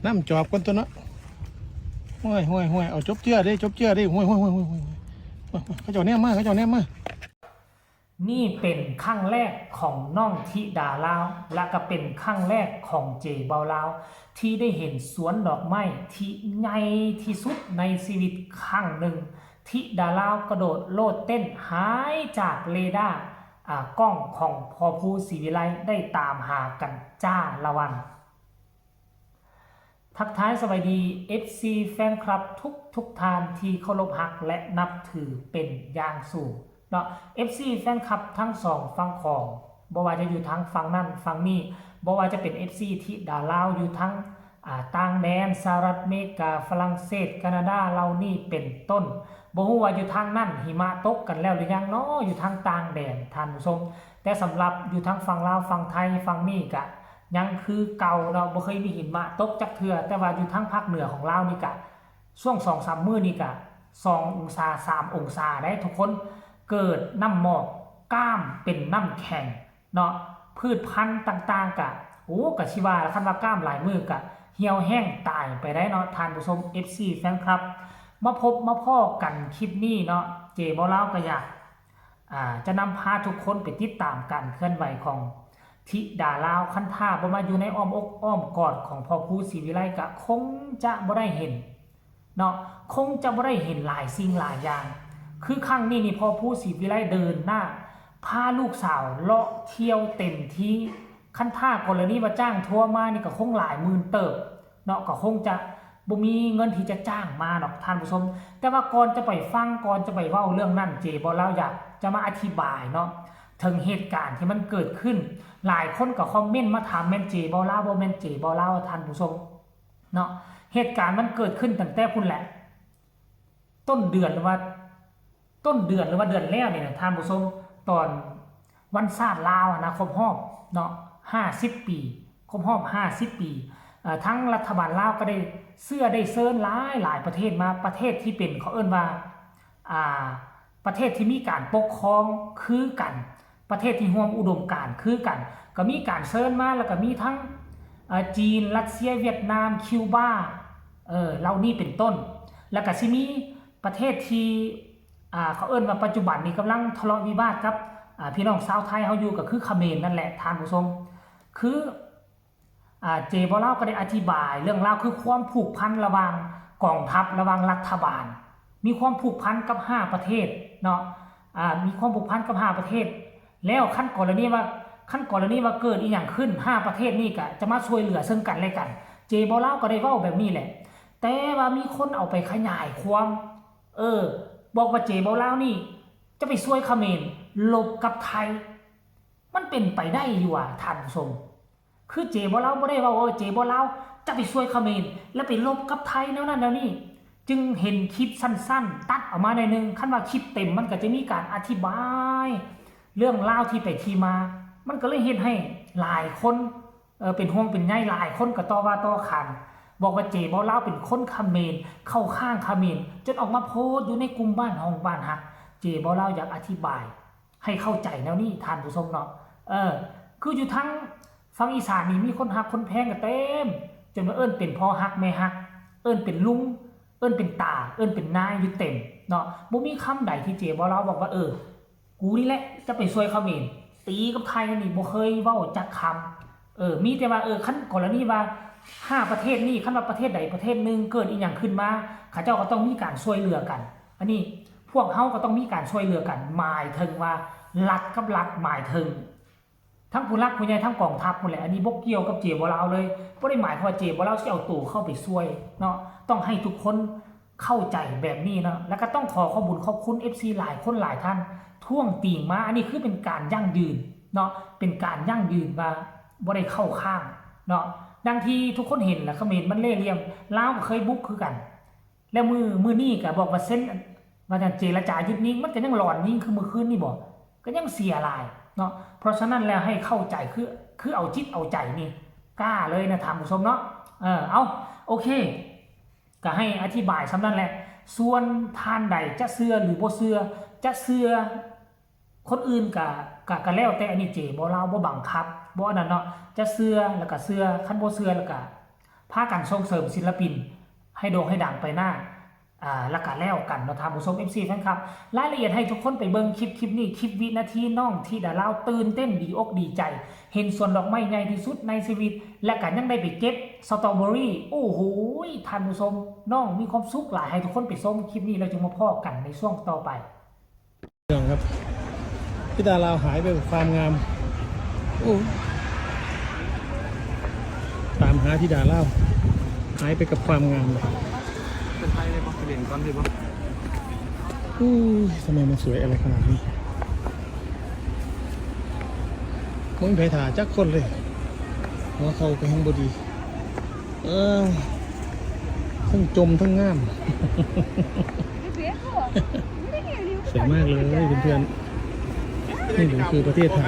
น้ำจอบกันตัวเนาะห้วยเอาจบเจือได้ห้วยเขาเจ้าเนี่ยมานี่เป็นครั้งแรกของน้องธิดาลาวและก็เป็นครั้งแรกของเจเบาลาวที่ได้เห็นสวนดอกไม้ที่ใหญ่ที่สุดในชีวิตครั้งหนึ่งธิดาลาวกระโดดโลดเต้นหายจากเรดาร์กล้องของพอภูศรีวิไลได้ตามหากันจ้าละวันทักทายสวัสดี FC แฟนคลับทุกท่านที่เคารพรักและนับถือเป็นอย่างสูงเนาะ FC แฟนคลับทั้งสองฝั่งของบ่ว่าจะอยู่ทั้งฝั่งนั้นฝั่งนี้บ่ว่าจะเป็น FC ที่ดาลาวอยู่ทั้งต่างแดนสหรัฐอเมริกาฝรั่งเศสแคนาดาเรานี่เป็นต้นบ่ฮู้ว่าอยู่ทางนั้นหิมะตกกันแล้วหรือยังเนาะอยู่ทางต่างแดนท่านผู้ชมแต่สำหรับอยู่ทางฝั่งลาวฝั่งไทยฝั่งนี้ก็ยังคือเก่าเราบ่เคยมีหิมะตกจักเทื่อแต่ว่าอยู่ทางภาคเหนือของลาวนี่ก็ช่วง 2-3 มื้อนี่ก็2องศา3องศาได้ทุกคนเกิดน้ำหมอกก้ามเป็นน้ำแข็งเนาะพืชพันธุ์ต่างๆก็ก็สิว่าคันว่าก้ามหลายมื้อก็เหี่ยวแห้งตายไปได้เนาะท่านผู้ชม FC แฟนคลับมาพบมาพ้อกันคลิปนี้เนาะเจบ่ลาวก็อยากจะนำพาทุกคนไปติดตามการเคลื่อนไหวของธิดาลาวคันท่าบ่มาอยู่ในอ้อมอกอ้อมกอดของพ่อภูศรีวิไลก็คงจะบ่ได้เห็นเนาะคงจะบ่ได้เห็นหลายสิ่งหลายอย่างคือครั้งนี้นี่พ่อภูศรีวิไลเดินหน้าพาลูกสาวเลาะเที่ยวเต็มที่คันท่ากรณีว่าจ้างทัวร์มานี่ก็คงหลายหมื่นเติบเนาะก็คงจะบ่มีเงินที่จะจ้างมาดอกท่านผู้ชมแต่ว่าก่อนจะไปฟังก่อนจะไปเว้าเรื่องนั้นเจบ่ลาวอยากจะมาอธิบายเนาะถึงเหตุการณ์ที่มันเกิดขึ้นหลายคนก็คอมเมนต์มาถามแม่นเจบ่ลาวบ่แม่นเจบ่ลาวท่านผู้ชมเนาะเหตุการณ์มันเกิดขึ้นตั้งแต่พุ่นแหละต้นเดือนหรือว่าเดือนแล้วนี่นะท่านผู้ชมตอนวันชาติลาวนะครบรอบเนาะ50 ปีครบรอบ50 ปีทั้งรัฐบาลลาวก็ได้เสื้อได้เซิร์นหลายประเทศมาประเทศที่เป็นเขาเอิ้นว่าประเทศที่มีการปกครองคือกันประเทศที่ร่วมอุดมการณ์คือกันก็มีการเซิร์นมาแล้วก็มีทั้งจีนรัสเซียเวียดนามคิวบาเหล่านี้เป็นต้นแล้วก็สิมีประเทศที่เขาเอิ้นว่าปัจจุบันนี้กำลังทะเลาะวิวาทกับพี่น้องชาวไทยเฮาอยู่ก็คือเขมรนั่นแหละท่านผู้ชมคือเจบ่ลาวก็ได้อธิบายเรื่องราวคือความผูกพันระหว่างกองทัพระหว่างรัฐบาลมีความผูกพันกับ5ประเทศเนาะมีความผูกพันกับ5ประเทศแล้วขั้นกรณีว่าเกิดอีหยังขึ้น5ประเทศนี้ก็จะมาช่วยเหลือซึ่งกันและกันเจบ่ลาวก็ได้เว้าแบบนี้แหละแต่ว่ามีคนเอาไปขยายความบอกว่าเจบ่ลาวนี่จะไปช่วยเขมรลบกับไทยมันเป็นไปได้อยู่ท่านผู้ชมคือเจบ่ลาวบ่ได้ว่าเจบ่ลาวจะไปช่วยเขมรแล้วไปลบกับไทยแล้วนั่นแล้วนี่จึงเห็นคลิปสั้นๆตัดออกมาในนึงคันว่าคลิปเต็มมันก็จะมีการอธิบายเรื่องราวที่ไปที่มามันก็เลยเฮ็ดให้หลายคนเป็นห่วงเป็นใยหลายคนก็ต่อว่าต่อขานบอกว่าเจบ่ลาวเป็นคนเขมรเข้าข้างเขมรจนออกมาโพสต์อยู่ในกลุ่มบ้านห้องบ้านฮักเจบ่ลาวอยากอธิบายให้เข้าใจแนวนี้ท่านผู้ชมเนาะคืออยู่ทั้งฝั่งอีสานนี่มีคนฮักคนแพงก็เต็มจนว่าเป็นพ่อฮักแม่ฮักเป็นลุงเป็นตาเป็นนายอยู่เต็มเนาะบ่มีคำใดที่เจบ่ลาวบอกว่ากูนี่แหละจะไปช่วยเขมรตีกับไทยนี่บ่เคยเว้าจักคำมีแต่ว่าคันกรณีว่า5ประเทศนี้คันว่าประเทศใดประเทศนึงเกิดอีหยังขึ้นมาเขาเจ้าก็ต้องมีการช่วยเหลือกันอันนี้พวกเฮาก็ต้องมีการช่วยเหลือกันหมายถึงว่ารัฐกับรัฐหมายถึงทั้งผู้รักผู้ใหญ่ทั้งกองทัพพุ่นแหละอันนี้บ่เกี่ยวกับเจบ่ลาวเลยบ่ได้หมายความว่าเจบ่ลาวสิเอาตัวเข้าไปช่วยเนาะต้องให้ทุกคนเข้าใจแบบนี้เนาะแล้วก็ต้องขอขอบคุณ FC หลายคนหลายท่านท่วงติ่งมาอันนี้คือเป็นการยั่งยืนเนาะเป็นการยั่งยืนว่าบ่ได้เข้าข้างเนาะดังที่ทุกคนเห็นแหละเขมรมันเล่ห์เหลี่ยมลาวก็เคยบุกคือกันแล้วมือนี้ก็บอกว่าเส้นว่าจะเจรจายึดนี้มันก็ยังหลอนยิ่งคือมื้อคืนนี่บ่ก็ยังเสียหลายเนาะเพราะฉะนั้นแล้วให้เข้าใจคือเอาจิตเอาใจนี่กล้าเลยนะท่านผู้ชมเนาะเอาโอเคก็ให้อธิบายสำนั้นแหละส่วนท่านใดจะเชื่อหรือบ่เชื่อจะเชื่อคนอื่นก็แล้วแต่อันนี้เจบ่ลาวบ่บังคับบ่นั่นเนาะจะเชื่อแล้วก็เชื่อคันบ่เชื่อแล้วก็ พากันส่งเสริมศิลปินให้โด่งให้ดังไปหน้าละกันแล้วกันเนาะทางผู้ชม FC แฟนคลับรายละเอียดให้ทุกคนไปเบิ่งคลิปนี้คลิปวินาทีน้องที่ดาราตื่นเต้นดีอกดีใจเห็นสวนดอกไม้ใหญ่ที่สุดในชีวิตและกันยังได้ไปเก็บสตรอเบอรี่โอ้โหท่านผู้ชมน้องมีความสุขหลายให้ทุกคนไปชมคลิปนี้เราจะมาพ้อกันในช่วงต่อไปเรื่องครับพี่ดาราหายไปกับความงามโอ้ตามหาพี่ดาราหายไปกับความงามเลยเป็นไทยเลยป่ะเด่นก้อนเลยป่ะทำไมมันสวยอะไรขนาดนี้มึงไปถ่าจักคนเลยหัวเขาไปข้างบดีทั้งจมทั้งงามสวยมากเลยเพื่อนๆนี่คือประเทศไทย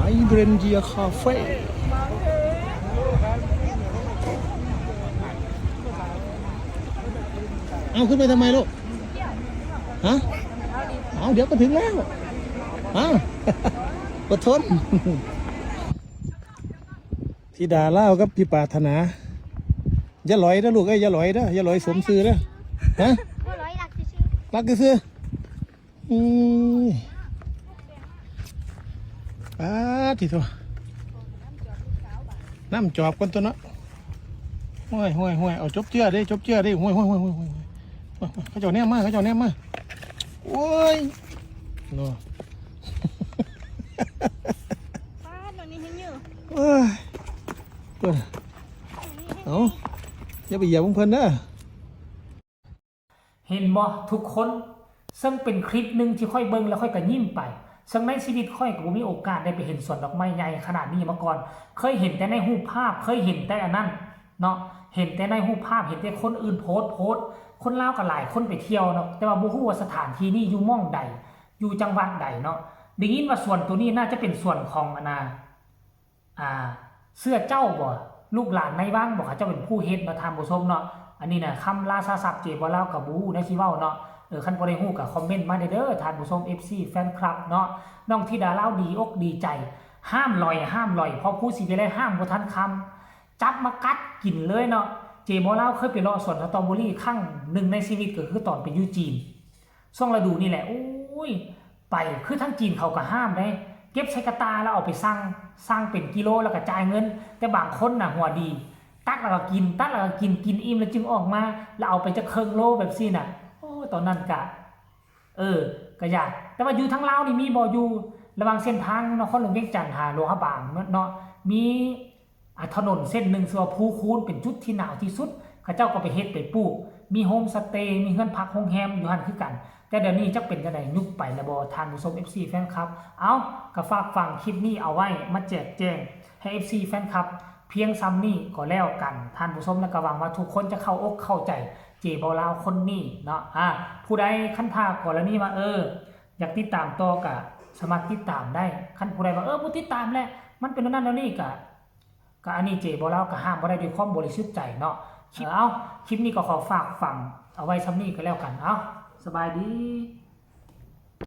ไอเบรนเจียคาเฟ่เอาขึ้นไปทำไมลูกฮะเอาเดี๋ยวก็ถึงแล้วอดทนที่ด่าเล่ากับพี่ปรารถนาอย่าลอยนะลูกอย่าลอยนะอย่าลอยสมซื้อนะฮะรักซื้อที่ตัวน้ำจอบกันตัวเนาะห้วยเอาจบเจือได้ห้วยเขาเจ้าแนมมาโอ้ยเนาะป้าตอนนี้เห็นอยู่เอาอย่าไปเหยียบเพิ่นนะเห็นบ่ทุกคนซึ่งเป็นคลิปหนึ่งที่ค่อยเบิ่งแล้วค่อยกระยิ้มไปซึ่งในชีวิตค่อยก็บ่มีโอกาสได้ไปเห็นสวนดอกไม้ใหญ่ขนาดนี้มาก่อนเคยเห็นแต่ในรูปภาพเคยเห็นแต่อันนั้นเนาะเห็นแต่ในรูปภาพเห็นแต่คนอื่นโพสต์คนลาวก็หลายคนไปเที่ยวเนาะแต่ว่าบ่ฮู้ว่าสถานที่นี้อยู่ม่องใดอยู่จังหวัดใดเนาะได้ยินว่าส่วนตัวนี้น่าจะเป็นส่วนของเสื้อเจ้าบ่ลูกหลานในบ้านบอกเขาจะเป็นผู้เฮ็ดมาทำผู้ชมเนาะอันนี้นะคำลาซาศัพท์เจ็บว่าเล่ากับบูในชีว่าเนาะคันบ่ได้ฮู้กับคอมเมนต์มาเด้อท่านผู้ชม FC แฟนคลับเนาะน้องธิดาเล่าดีอกดีใจห้ามลอยเพราะผู้สิไปเลยห้ามบ่ทันคำจับมากัดกินเลยเนาะเจบ่เล่าเคยไปเลาะสวนสตรอเบอรี่ครั้งหนึ่งในชีวิตก็คือตอนไปอยู่จีนช่วงฤดูนี่แหละโอ้ยไปคือทั้งจีนเขาก็ห้ามได้เก็บใส่กระตาแล้วเอาไปสั่งเป็นกิโลแล้วก็จ่ายเงินแต่บางคนน่ะหัวดีตักแล้วก็กินกินอิ่มแล้วจึงออกมาแล้วเอาไปจะเครื่องโลแบบซี่น่ะโอ้ตอนนั้นกะก็อยากแต่ว่าอยู่ทางลาวนี่มีบ่อยู่ระหว่างเส้นทางนครหลวงเวียงจันทน์หาโลหะบางเนาะมีถนนเส้นหนึ่งชื่อว่าภูคูนเป็นจุดที่หนาวที่สุดเขาเจ้าก็ไปเฮ็ดไปปลูกมีโฮมสเตย์มีเฮือนพักโรงแรมอยู่หั่นคือกันแต่เดี๋ยวนี้จักเป็นจังได๋ยุคไปแล้วบ่ทานผู้ชม FC แฟนคลับเอาก็ฝากฟังคลิปนี้เอาไว้มาแจกแจงให้ FC แฟนคลับเพียงซ้ำนี้ก็แล้วกันท่านผู้ชมและก็หวังว่าทุกคนจะเข้าอกเข้าใจเจบ่ลาวคนนี้เนาะผู้ใดคันท่ากรณีว่าอยากติดตามต่อก็สามารถติดตามได้คันผู้ใดว่าบ่ติดตามแล้วมันเป็นนั่นแล้วนี่ก็อันนี้เจบ่ลาวก็ห้ามบ่ได้ด้วยความบริสุทธิ์ใจเนาะคลิปนี้ก็ขอฝากฟังเอาไว้ซ้ำนี้ก็แล้วกันสบายดี